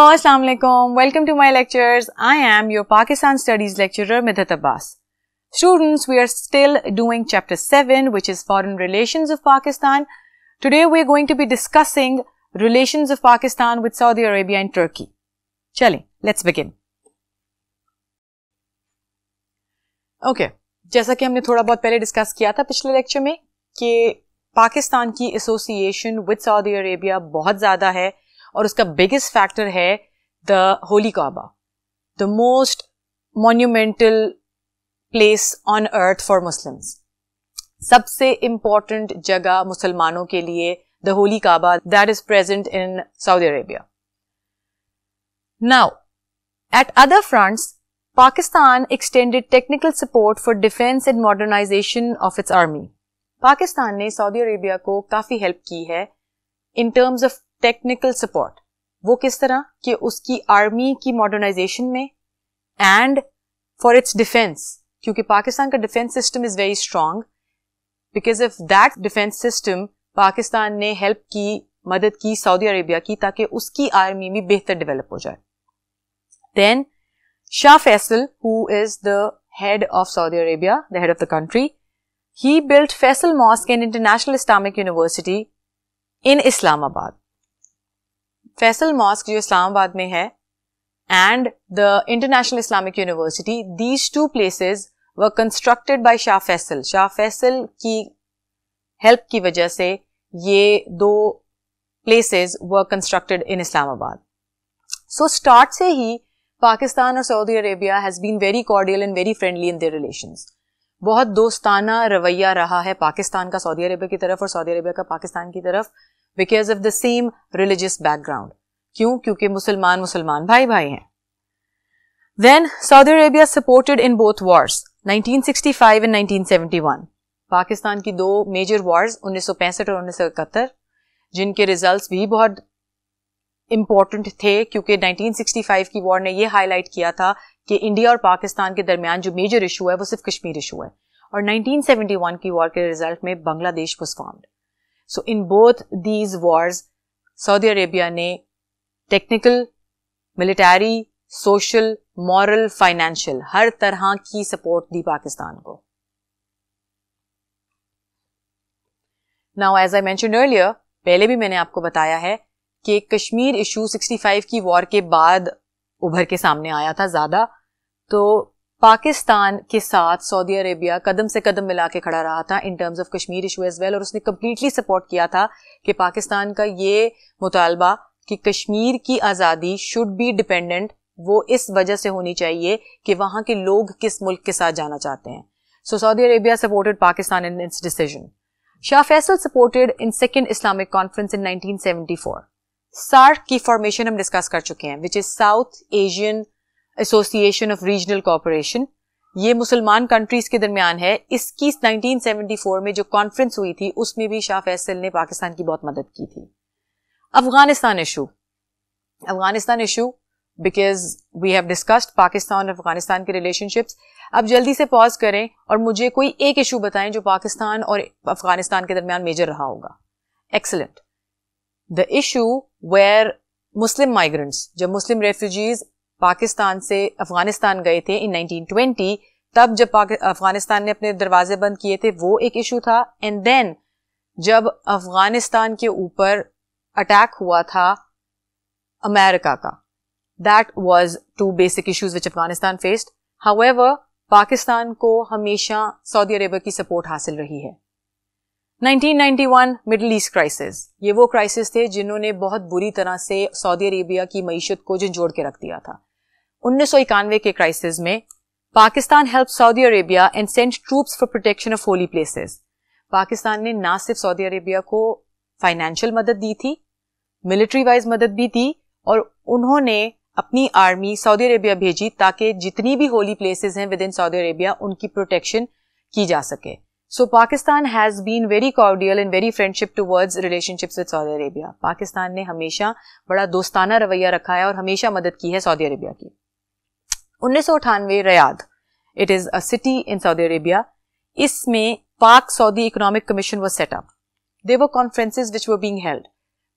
Assalamu alaikum. Welcome to my lectures. I am your Pakistan Studies lecturer Midhat Abbas. Students, we are still doing chapter 7, which is Foreign Relations of Pakistan. Today we are going to be discussing relations of Pakistan with Saudi Arabia and Turkey. Chale, let's begin. Okay, जैसा कि हमने थोड़ा बहुत पहले discuss किया था पिछले lecture में कि पाकिस्तान की एसोसिएशन विद सऊदी अरेबिया बहुत ज़्यादा है और उसका बिगेस्ट फैक्टर है the holy Kaaba, the most monumental place on earth for Muslims. सबसे इम्पॉर्टेंट जगह मुसलमानों के लिए the holy Kaaba that is present in Saudi Arabia. Now at other fronts Pakistan extended technical support for defense and modernization of its army. Pakistan ने Saudi Arabia को काफी help की है in terms of technical support. वो किस तरह कि उसकी आर्मी की मॉडर्नाइजेशन में and for its defense, क्योंकि पाकिस्तान का defence system is very strong. Because of that defence system Pakistan ने हेल्प की, मदद की सऊदी अरेबिया की ताकि उसकी आर्मी भी बेहतर डेवलप हो जाए. Then Shah Faisal, who is the head of Saudi Arabia, the head of the country, he built Faisal Mosque and International Islamic University in Islamabad. Faisal Mosque जो इस्लामाबाद में है and the International Islamic University, these two places were constructed by Shah Faisal. Shah Faisal की help की वजह से ये दो places were constructed in Islamabad. So start से ही पाकिस्तान और Saudi Arabia has been very cordial and very friendly in their relations. बहुत दोस्ताना रवैया रहा है पाकिस्तान का सऊदी अरेबिया की तरफ और सऊदी अरेबिया का पाकिस्तान की तरफ because of the same religious background. क्यों? क्योंकि मुसलमान भाई भाई हैं. Then Saudi Arabia supported in both wars 1965 and 1971. Pakistan की दो मेजर वॉर्स 1965 और 1971 जिनके रिजल्ट्स भी बहुत इम्पॉर्टेंट थे क्योंकि 1965 की वॉर ने ये हाईलाइट किया था कि इंडिया और पाकिस्तान के दरमियान जो मेजर इशू है वो सिर्फ कश्मीर इशू है. और 1971 की वॉर के रिजल्ट में Bangladesh was formed. So in both these wars Saudi Arabia ने technical, military, social, moral, financial हर तरह की सपोर्ट दी पाकिस्तान को. Now as I mentioned earlier, पहले भी मैंने आपको बताया है कि कश्मीर इशू 65 की वॉर के बाद उभर के सामने आया था ज्यादा. तो पाकिस्तान के साथ सऊदी अरेबिया कदम से कदम मिला के खड़ा रहा था in terms of Kashmir issue as well. और उसने कंप्लीटली सपोर्ट किया था कि पाकिस्तान का ये मुतालबा कि कश्मीर की आज़ादी शुड बी डिपेंडेंट, वो इस वजह से होनी चाहिए कि वहां के लोग किस मुल्क के साथ जाना चाहते हैं. So Saudi Arabia supported Pakistan in its decision. Shah Faisal supported in second Islamic conference in 1974. SAARC की फॉर्मेशन हम डिस्कस कर चुके हैं, which is South Asian Association of Regional Cooperation. ये मुसलमान कंट्रीज के दरमियान है. इसकी 1974 में जो कॉन्फ्रेंस हुई थी उसमें भी शाह फैसल ने पाकिस्तान की बहुत मदद की थी. Afghanistan issue because we have discussed Pakistan और अफगानिस्तान के रिलेशनशिप्स. अब जल्दी से पॉज करें और मुझे कोई एक इशू बताएं जो पाकिस्तान और अफगानिस्तान के दरमियान मेजर रहा होगा. Excellent. The issue where Muslim migrants, जब मुस्लिम रेफ्यूजीज पाकिस्तान से अफगानिस्तान गए थे in 1920, तब जब अफगानिस्तान ने अपने दरवाजे बंद किए थे वो एक इशू था. एंड देन जब अफगानिस्तान के ऊपर अटैक हुआ था अमेरिका का, that was two basic issues which Afghanistan faced. However, Pakistan को हमेशा सऊदी अरेबिया की सपोर्ट हासिल रही है. 1991 मिडिल ईस्ट क्राइसिस, ये वो क्राइसिस थे जिन्होंने बहुत बुरी तरह से सऊदी अरेबिया की मईशत को झंझोड़ के रख दिया था. 1991 के क्राइसिस में Pakistan help Saudi Arabia and sent troops for protection of holy places. Pakistan ने ना सिर्फ सऊदी अरेबिया को फाइनेंशियल मदद दी थी, मिलिट्री वाइज मदद भी दी, और उन्होंने अपनी आर्मी सऊदी अरेबिया भेजी ताकि जितनी भी होली प्लेसेस हैं विद इन सऊदी अरेबिया उनकी प्रोटेक्शन की जा सके. So Pakistan has been very cordial and very friendship towards relationships with Saudi Arabia. Pakistan ने हमेशा बड़ा दोस्ताना रवैया रखा है और हमेशा मदद की है सऊदी अरेबिया की. 1998 Riyadh, it is a city in Saudi Arabia. इसमें Pak Saudi Economic Commission was set up. There were conferences which were being held.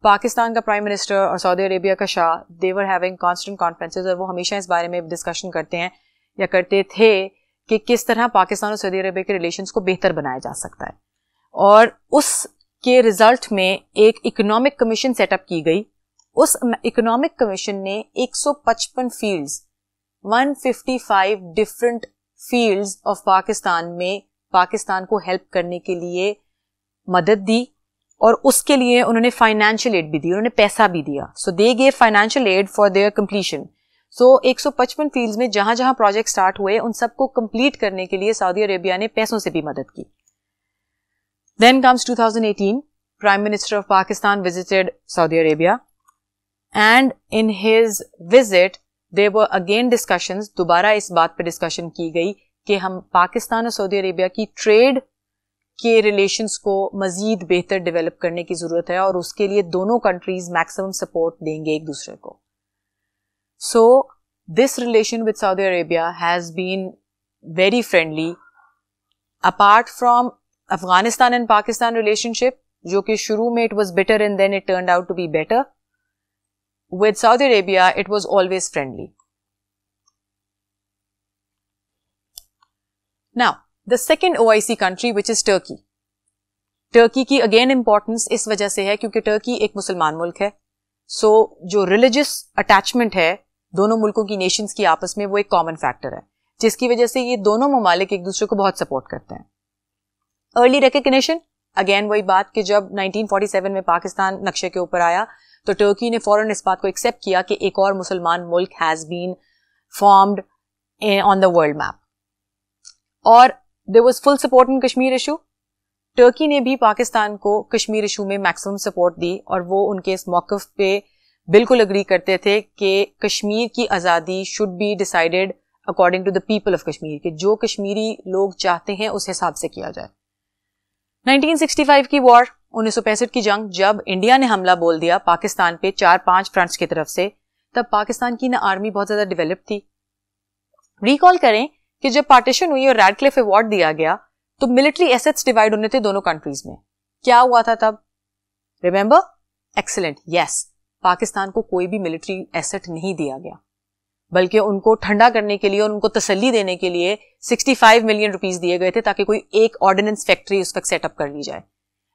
Pakistan का प्राइम मिनिस्टर और सऊदी अरेबिया का शाह, दे वर हैविंग कॉन्स्टेंट कॉन्फ्रेंसेस, और वो हमेशा इस बारे में डिस्कशन करते हैं या करते थे कि किस तरह पाकिस्तान और सऊदी अरेबिया के रिलेशंस को बेहतर बनाया जा सकता है. और उसके रिजल्ट में एक इकोनॉमिक कमीशन सेटअप की गई. उस इकोनॉमिक कमीशन ने 155 fields, 155 different fields of Pakistan में पाकिस्तान को हेल्प करने के लिए मदद दी, और उसके लिए उन्होंने फाइनेंशियल एड भी दी, उन्होंने पैसा भी दिया. So they gave financial aid for their completion. So 155 fields में जहां जहां प्रोजेक्ट स्टार्ट हुए उन सबको कंप्लीट करने के लिए सऊदी अरेबिया ने पैसों से भी मदद की. Then comes 2018, prime minister of Pakistan visited Saudi Arabia, and in his visit there were again discussions. दोबारा इस बात पर डिस्कशन की गई कि हम पाकिस्तान और सऊदी अरेबिया की ट्रेड के रिलेशंस को मजीद बेहतर डेवलप करने की जरूरत है, और उसके लिए दोनों कंट्रीज मैक्सिमम सपोर्ट देंगे एक दूसरे को. So this relation with Saudi Arabia has been very friendly. Apart from Afghanistan and Pakistan relationship, जो कि शुरू में it was bitter and then it turned out to be better, with Saudi Arabia it was always friendly. Now The second OIC country, which is Turkey. Turkey की again importance इस वजह से है क्योंकि टर्की एक मुसलमान मुल्क है. सो जो रिलीजियस अटैचमेंट है दोनों मुल्कों की, नेशंस की आपस में, वो एक कॉमन फैक्टर है, जिसकी वजह से ये दोनों ममालिक एक दूसरे को बहुत सपोर्ट करते हैं. अर्ली रिकग्निशन, अगेन वही बात कि जब 1947 में पाकिस्तान नक्शे के ऊपर आया तो टर्की ने फौरन इस बात को एक्सेप्ट किया कि एक और मुसलमान मुल्क has been formed on the world map. और there was full support in Kashmir issue. Turkey ने भी पाकिस्तान को कश्मीर इशू में मैक्सिमम सपोर्ट दी, और वो उनके इस मौक़िफ़ पे बिल्कुल अग्री करते थे कि कश्मीर की आज़ादी should be decided according to the people of Kashmir, कि जो कश्मीरी लोग चाहते हैं उस हिसाब से किया जाए. 1965 की वॉर, 1965 की जंग, जब इंडिया ने हमला बोल दिया पाकिस्तान पे 4-5 फ्रंट्स की तरफ से, तब पाकिस्तान की ना आर्मी बहुत ज्यादा डेवलप थी. रिकॉल करें कि जब पार्टीशन हुई और रैडक्लिफ अवार्ड दिया गया तो मिलिट्री एसेट्स डिवाइड होने थे दोनों कंट्रीज में. क्या हुआ था तब? रिमेंबर? Excellent, yes. पाकिस्तान को कोई भी मिलिट्री एसेट नहीं दिया गया, बल्कि उनको ठंडा करने के लिए और उनको तसल्ली देने के लिए 65 मिलियन रुपीस दिए गए थे ताकि कोई एक ऑर्डिनेंस फैक्ट्री उस वक्त सेटअप कर ली जाए.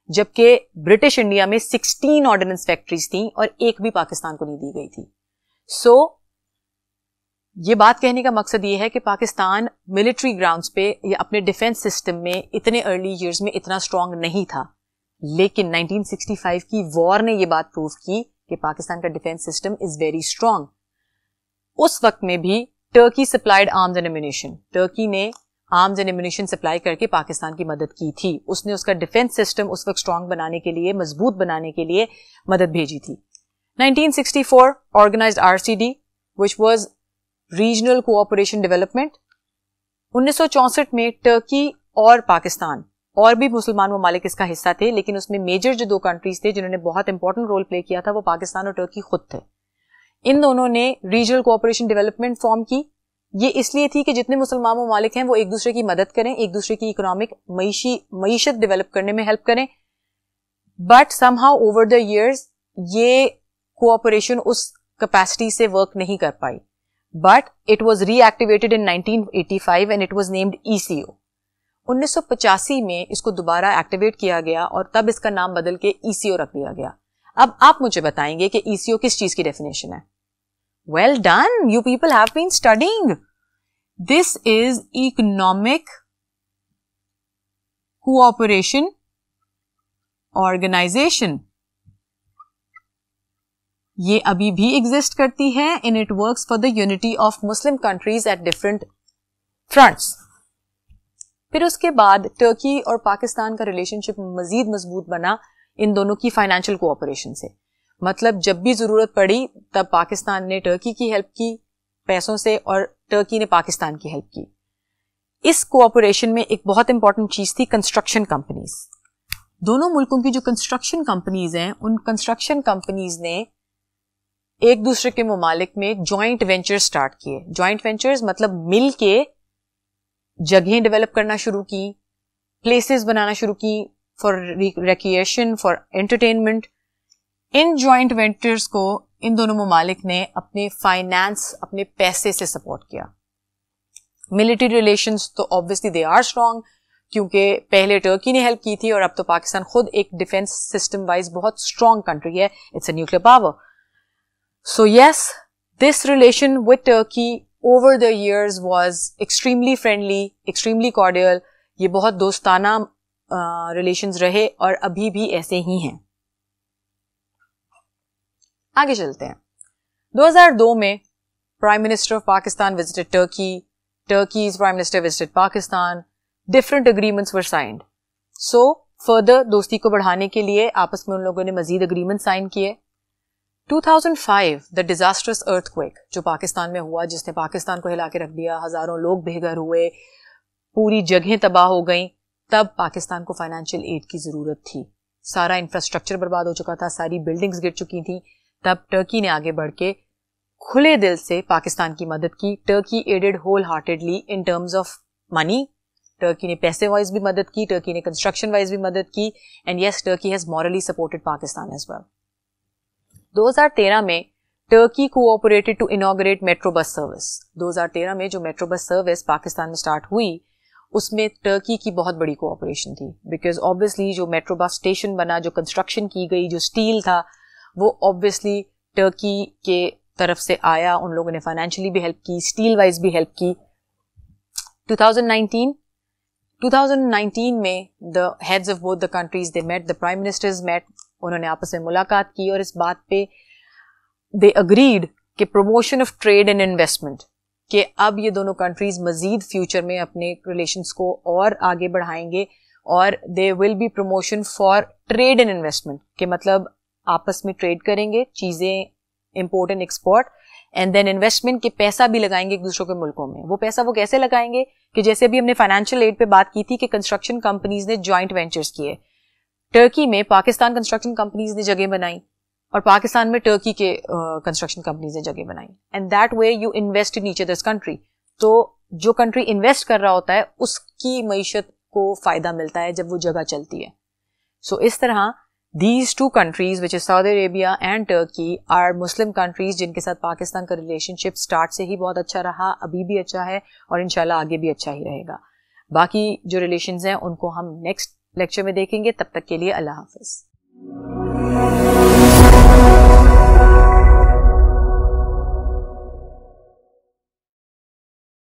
जबकि ब्रिटिश इंडिया में 16 ऑर्डिनेंस फैक्ट्रीज थी और एक भी पाकिस्तान को नहीं दी गई थी. सो ये बात कहने का मकसद ये है कि पाकिस्तान मिलिट्री ग्राउंड्स पे या अपने डिफेंस सिस्टम में इतने अर्ली ईयर्स में इतना स्ट्रांग नहीं था, लेकिन 1965 की वॉर ने ये बात प्रूव की कि पाकिस्तान का defence system is very strong. उस वक्त में भी Turkey supplied arms and ammunition. Turkey ने आर्म्स एंड एम्युनिशन सप्लाई करके पाकिस्तान की मदद की थी. उसने उसका डिफेंस सिस्टम उस वक्त स्ट्रांग बनाने के लिए, मजबूत बनाने के लिए मदद भेजी थी. 1964 organised RCD, which was regional cooperation development. 1964 में टर्की और पाकिस्तान और भी मुसलमान ममालिक इसका हिस्सा थे, लेकिन उसमें मेजर जो दो कंट्रीज थे जिन्होंने बहुत इंपॉर्टेंट रोल प्ले किया था वो पाकिस्तान और टर्की खुद थे. इन दोनों ने रीजनल कोऑपरेशन डेवलपमेंट फॉर्म की. ये इसलिए थी कि जितने मुसलमान ममालिक हैं वो एक दूसरे की मदद करें, एक दूसरे की इकोनॉमिक मईशत डेवलप करने में हेल्प करें. But somehow over the years ये कोऑपरेशन उस कैपेसिटी से वर्क नहीं कर पाई. But it was reactivated in 1985 and it was named ECO. 1985 में इसको दोबारा एक्टिवेट किया गया और तब इसका नाम बदल के ECO रख दिया गया. अब आप मुझे बताएंगे कि ECO किस चीज की डेफिनेशन है? Well done, you people have been studying. This is Economic Cooperation Organization. ये अभी भी एग्जिस्ट करती है in it works for the unity of Muslim countries at different fronts. फिर उसके बाद टर्की और पाकिस्तान का रिलेशनशिप मजीद मजबूत बना इन दोनों की फाइनेंशियल कोऑपरेशन से. मतलब जब भी जरूरत पड़ी तब पाकिस्तान ने टर्की की हेल्प की पैसों से और टर्की ने पाकिस्तान की हेल्प की. इस कोऑपरेशन में एक बहुत इंपॉर्टेंट चीज थी कंस्ट्रक्शन कंपनीज. दोनों मुल्कों की जो कंस्ट्रक्शन कंपनीज हैं उन कंस्ट्रक्शन कंपनीज ने एक दूसरे के ममालिक में जॉइंट वेंचर्स स्टार्ट किए. जॉइंट वेंचर्स मतलब मिल के जगहें डेवलप करना शुरू की, प्लेसेस बनाना शुरू की for recreation, for entertainment. In joint ventures کو ان دونوں ممالک نے اپنے فائنانس, اپنے پیسے سے سپورٹ کیا. ملٹری ریلیشنز تو obviously they are strong, کیونکہ پہلے ٹرکی نے ہیلپ کی تھی اور اب تو پاکستان خود ایک ڈیفینس سسٹم وائز بہت اسٹرانگ کنٹری ہے. It's a nuclear power. So yes, this relation with Turkey over the years was extremely friendly, extremely cordial. یہ بہت دوستانہ ریلیشنز رہے اور ابھی بھی ایسے ہی ہیں. آگے چلتے ہیں. 2002 میں prime minister of Pakistan visited Turkey, Turkey's prime minister visited Pakistan. Different agreements were signed. So further دوستی کو بڑھانے کے لیے آپس میں ان لوگوں نے مزید اگریمنٹ سائن کیے. 2005 دا ڈیزاسٹرس ارتھ کویک جو پاکستان میں ہوا, جس نے پاکستان کو ہلا کے رکھ دیا, ہزاروں لوگ بے گھر ہوئے, پوری جگہیں تباہ ہو گئیں. تب پاکستان کو فائنینشیل ایڈ کی ضرورت تھی. سارا انفراسٹرکچر برباد ہو چکا تھا, ساری بلڈنگز گر چکی تھیں. تب ٹرکی نے آگے بڑھ کے کھلے دل سے پاکستان کی مدد کی. Turkey added whole heartedly in terms of money. Turkey نے پیسے وائز بھی مدد کی, ٹرکی نے کنسٹرکشن وائز بھی مدد کی. And yes, Turkey has morally supported Pakistan as well. 2013 میں Turkey cooperated to inaugurate metro bus service. 2013 میں جو میٹرو بس سروس پاکستان میں اسٹارٹ ہوئی اس میں ٹرکی کی بہت بڑی کوآپریشن تھی, بیکاز آبویسلی جو میٹرو بس اسٹیشن بنا, جو کنسٹرکشن کی گئی, جو اسٹیل تھا, وہ آبویسلی ٹرکی کے طرف سے آیا. ان لوگوں نے فائنینشلی بھی ہیلپ کی, اسٹیل وائز بھی ہیلپ کی. 2019 میں the heads of both the countries they met, the prime ministers met, انہوں نے آپس میں ملاقات کی اور اس بات پہ they agreed کہ promotion of trade and investment, کہ اب یہ دونوں کنٹریز مزید فیوچر میں اپنے ریلیشنز کو اور آگے بڑھائیں گے اور there will be promotion for trade and investment, کہ مطلب آپس میں ٹریڈ کریں گے, چیزیں import and export, and then investment کے پیسہ بھی لگائیں گے ایک دوسروں کے ملکوں میں. وہ پیسہ وہ کیسے لگائیں گے کہ جیسے بھی ہم نے فائنینشیل ایڈ پہ بات کی تھی کہ کنسٹرکشن کمپنیز نے جوائنٹ وینچرز کیے. ٹرکی میں پاکستان کنسٹرکشن کمپنیز نے جگہ بنائی اور پاکستان میں ٹرکی کے کنسٹرکشن کمپنیز نے جگہ بنائی. And that way you invest in each others country. تو جو کنٹری انویسٹ کر رہا ہوتا ہے اس کی معیشت کو فائدہ ملتا ہے جب وہ جگہ چلتی ہے. سو اس طرح these two countries, which is Saudi Arabia and Turkey, are Muslim countries جن کے ساتھ پاکستان کا ریلیشن شپ اسٹارٹ سے ہی بہت اچھا رہا, ابھی بھی اچھا ہے اور انشاءاللہ آگے بھی اچھا ہی رہے گا. باقی جو ریلیشنز ہیں ان کو ہم نیکسٹ لیکچر میں دیکھیں گے. تب تک کے لیے اللہ حافظ.